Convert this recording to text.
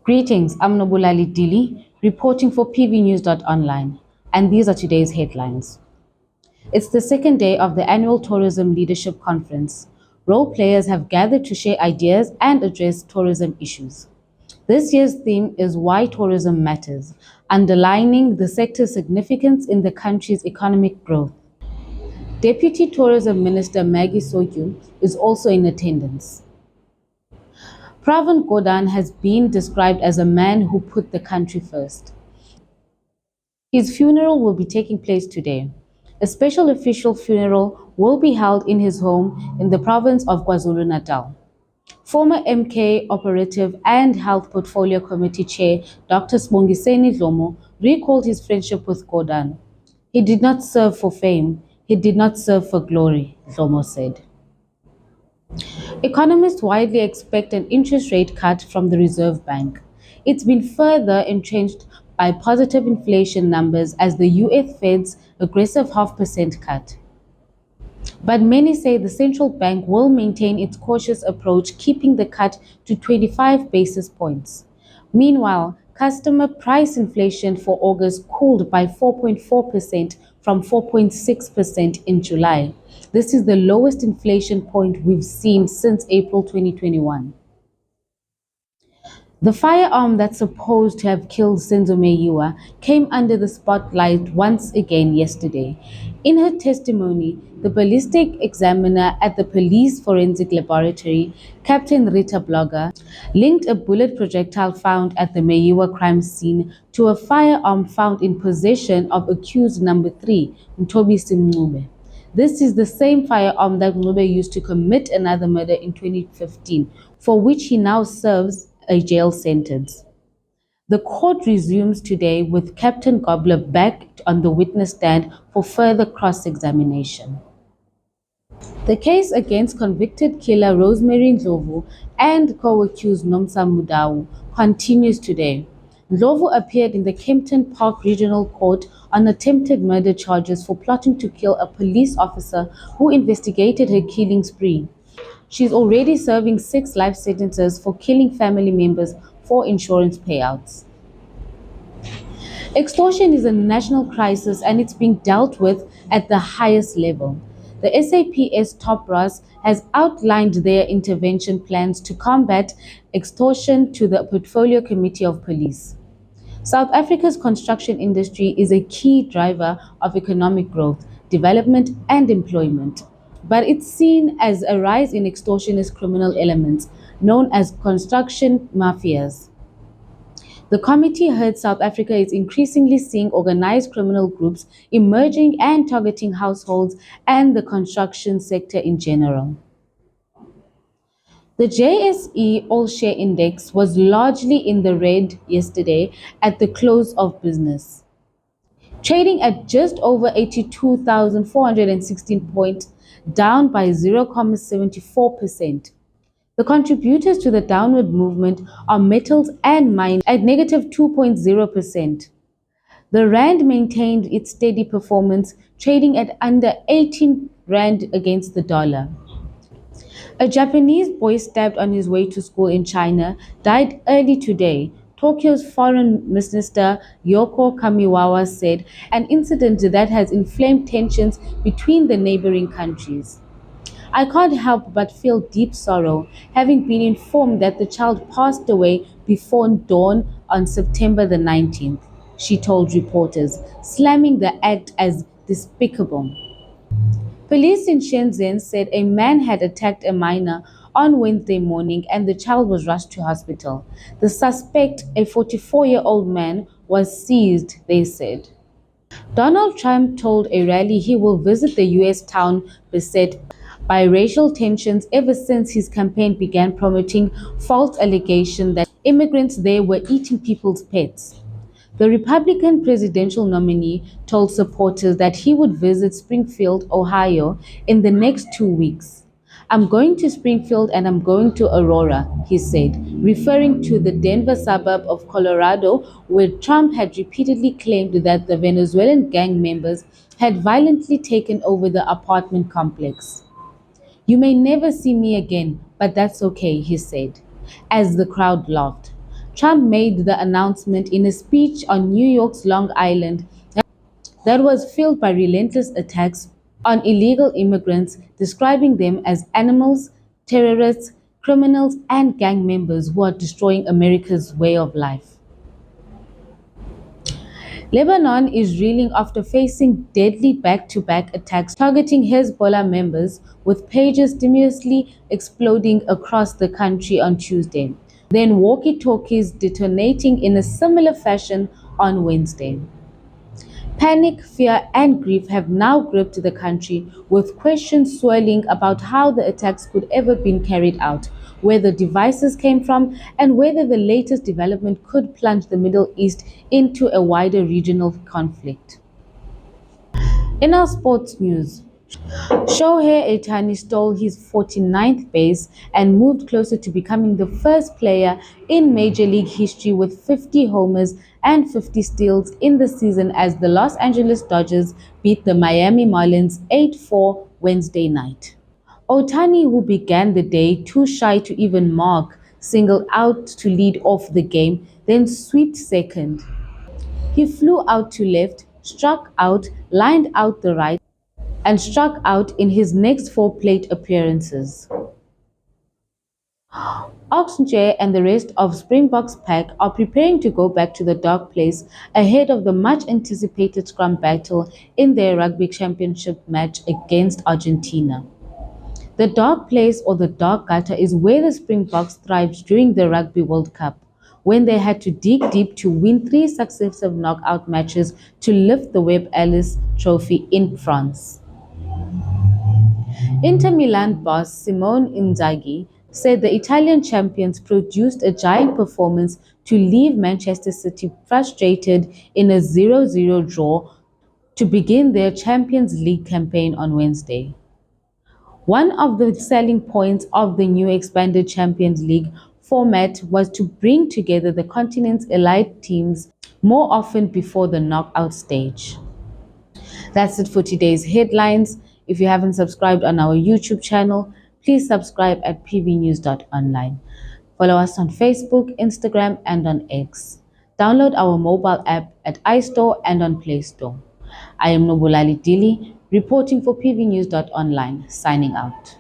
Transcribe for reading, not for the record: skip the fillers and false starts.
Greetings, I'm Nobulali Dili, reporting for pvnews.online, and these are today's headlines. It's the second day of the annual Tourism Leadership Conference. Role players have gathered to share ideas and address tourism issues. This year's theme is Why Tourism Matters, underlining the sector's significance in the country's economic growth. Deputy Tourism Minister Maggie Sotyu is also in attendance. Pravin Gordhan has been described as a man who put the country first. His funeral will be taking place today. A special official funeral will be held in his home in the province of KwaZulu-Natal. Former MK Operative and Health Portfolio Committee Chair Dr Sibongiseni Dhlomo recalled his friendship with Gordhan. He did not serve for fame, he did not serve for glory, Dhlomo said. Economists widely expect an interest rate cut from the Reserve Bank. It's been further entrenched by positive inflation numbers as the US Fed's aggressive 0.5% cut. But many say the central bank will maintain its cautious approach, keeping the cut to 25 basis points. Meanwhile, customer price inflation for August cooled by 4.4% from 4.6% in July. This is the lowest inflation point we've seen since April 2021. The firearm that's supposed to have killed Senzo Meyiwa came under the spotlight once again yesterday. In her testimony, the ballistic examiner at the police forensic laboratory, Captain Rita Blogger, linked a bullet projectile found at the Meyiwa crime scene to a firearm found in possession of accused number 3, Mthobisi Mncube. This is the same firearm that Mncube used to commit another murder in 2015, for which he now serves a jail sentence. The court resumes today with Captain Gobler back on the witness stand for further cross-examination. The case against convicted killer Rosemary Ndlovu and co-accused Nomsa Mudau continues today. Ndlovu appeared in the Kempton Park Regional Court on attempted murder charges for plotting to kill a police officer who investigated her killing spree. She's already serving 6 life sentences for killing family members for insurance payouts. Extortion is a national crisis and it's being dealt with at the highest level. The SAPS top brass has outlined their intervention plans to combat extortion to the Portfolio Committee of Police. South Africa's construction industry is a key driver of economic growth, development, and employment. But it's seen as a rise in extortionist criminal elements known as construction mafias. The committee heard South Africa is increasingly seeing organized criminal groups emerging and targeting households and the construction sector in general. The JSE All Share Index was largely in the red yesterday at the close of business, trading at just over 82,416 points, down by 0.74%. The contributors to the downward movement are metals and mines at negative 2.0%. The rand maintained its steady performance, trading at under 18 rand against the dollar. A Japanese boy stabbed on his way to school in China died early today, Tokyo's Foreign Minister Yoko Kamiwawa said, an incident that has inflamed tensions between the neighboring countries. I can't help but feel deep sorrow, having been informed that the child passed away before dawn on September the 19th, she told reporters, slamming the act as despicable. Police in Shenzhen said a man had attacked a minor on Wednesday morning and the child was rushed to hospital. The suspect, a 44-year-old man, was seized, they said. Donald Trump told a rally he will visit the U.S. town beset by racial tensions ever since his campaign began promoting false allegations that immigrants there were eating people's pets. The Republican presidential nominee told supporters that he would visit Springfield, Ohio in the next 2 weeks. I'm going to Springfield and I'm going to Aurora, he said, referring to the Denver suburb of Colorado where Trump had repeatedly claimed that the Venezuelan gang members had violently taken over the apartment complex. You may never see me again, but that's okay, he said, as the crowd laughed. Trump made the announcement in a speech on New York's Long Island that was filled by relentless attacks on illegal immigrants, describing them as animals, terrorists, criminals, and gang members who are destroying America's way of life. Lebanon is reeling after facing deadly back-to-back attacks targeting Hezbollah members, with pages stimulously exploding across the country on Tuesday, then walkie-talkies detonating in a similar fashion on Wednesday. Panic, fear, and grief have now gripped the country, with questions swirling about how the attacks could ever been carried out, where the devices came from, and whether the latest development could plunge the Middle East into a wider regional conflict. In our sports news, Shohei Ohtani stole his 49th base and moved closer to becoming the first player in Major League history with 50 homers and 50 steals in the season as the Los Angeles Dodgers beat the Miami Marlins 8-4 Wednesday night. Ohtani, who began the day too shy to even mark, singled out to lead off the game, then swept second. He flew out to left, struck out, lined out the right, and struck out in his next four plate appearances. Oxnard and the rest of Springboks pack are preparing to go back to the dark place ahead of the much-anticipated scrum battle in their rugby championship match against Argentina. The dark place, or the dark gutter, is where the Springboks thrived during the Rugby World Cup, when they had to dig deep to win 3 successive knockout matches to lift the Webb Ellis Trophy in France. Inter Milan boss Simone Inzaghi said the Italian champions produced a giant performance to leave Manchester City frustrated in a 0-0 draw to begin their Champions League campaign on Wednesday. One of the selling points of the new expanded Champions League format was to bring together the continent's elite teams more often before the knockout stage. That's it for today's headlines. If you haven't subscribed on our YouTube channel, please subscribe at pvnews.online. Follow us on Facebook, Instagram, and on X. Download our mobile app at iStore and on Play Store. I am Nobulali Dili, reporting for pvnews.online, signing out.